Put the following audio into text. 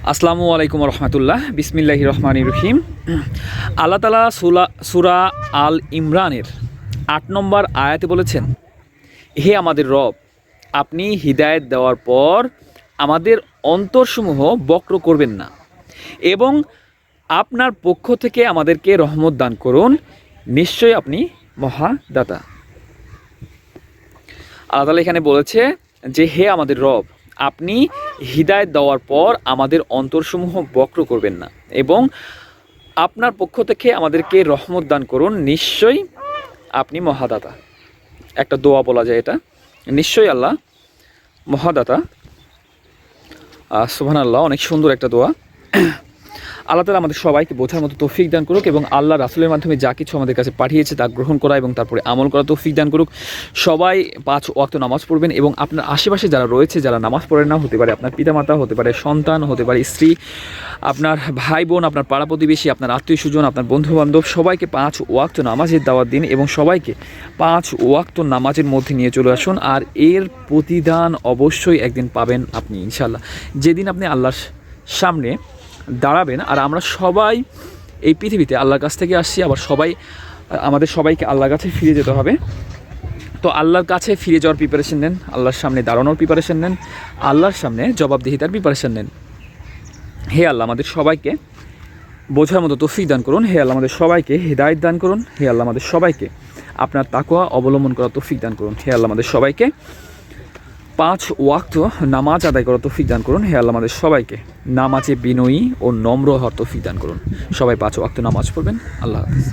আসসালামু আলাইকুম রহমতুল্লাহ। বিসমিল্লাহির রহমানির রহিম। আল্লাহ তাআলা সূরা আল ইমরানের ৮ নম্বর আয়াতে বলেছেন, হে আমাদের রব, আপনি হিদায়াত দেওয়ার পর আমাদের অন্তরসমূহ বক্র করবেন না এবং আপনার পক্ষ থেকে আমাদেরকে রহমত দান করুন, নিশ্চয়ই আপনি মহাদাতা। আল্লাহ তাআলা এখানে বলেছে যে হে আমাদের রব, আপনি হিদায়াত দেওয়ার পর আমাদের অন্তরসমূহ বক্র করবেন না এবং আপনার পক্ষ থেকে আমাদেরকে রহমত দান করুন, নিশ্চয়ই আপনি মহাদাতা। একটা দোয়া বলা যায় এটা, নিশ্চয়ই আল্লাহ মহাদাতা। সুবহানাল্লাহ, অনেক সুন্দর একটা দোয়া। আল্লাহ তাআলা আমাদের সবাইকে বোঝার মতো তৌফিক দান করুক এবং আল্লাহ রাসূলের মাধ্যমে যা কিছু আমাদের কাছে পাঠিয়েছে তা গ্রহণ করা এবং তারপরে আমল করা তৌফিক দান করুক। সবাই 5 ওয়াক্ত নামাজ পড়বেন এবং আপনার আশেপাশে যারা রয়েছে, যারা নামাজ পড়েন না, হতে পারে আপনার পিতামাতা, হতে পারে সন্তান, হতে পারে স্ত্রী, আপনার ভাই বোন, আপনার পাড়া প্রতিবেশী, আপনার আত্মীয় স্বজন, আপনার বন্ধুবান্ধব, সবাইকে 5 ওয়াক্ত নামাজের দাওয়াত দিন এবং সবাইকে 5 ওয়াক্ত নামাজের মধ্যে নিয়ে চলে আসুন। আর এর প্রতিদান অবশ্যই একদিন পাবেন আপনি ইনশাআল্লাহ, যেদিন আপনি আল্লাহর সামনে দাঁড়াবেন। আর আমরা সবাই এই পৃথিবীতে আল্লাহর কাছ থেকে আসছি, আবার আমাদের সবাইকে আল্লাহর কাছে ফিরে যেতে হবে। তো আল্লাহর কাছে ফিরে যাওয়ার প্রিপারেশন নেন, আল্লাহর সামনে দাঁড়ানোর প্রিপারেশন নেন, আল্লাহর সামনে জবাবদিহিতার প্রিপারেশন নেন। হে আল্লাহ আমাদের সবাইকে বোঝার মতো তৌফিক দান করুন। হে আল্লাহ আমাদের সবাইকে হিদায়াত দান করুন। হে আল্লাহ আমাদের সবাইকে আপনার তাকওয়া অবলম্বন করার তৌফিক দান করুন। হে আল্লাহ আমাদের সবাইকে 5 ওয়াক্ত নামাজ আদায় করার তৌফিক দান করুন। হে আল্লাহ আমাদের সবাইকে নামাজে বিনয়ী ও নম্র হওয়ার তৌফিক দান করুন। সবাই 5 ওয়াক্ত নামাজ পড়বেন। আল্লাহ হাফেজ।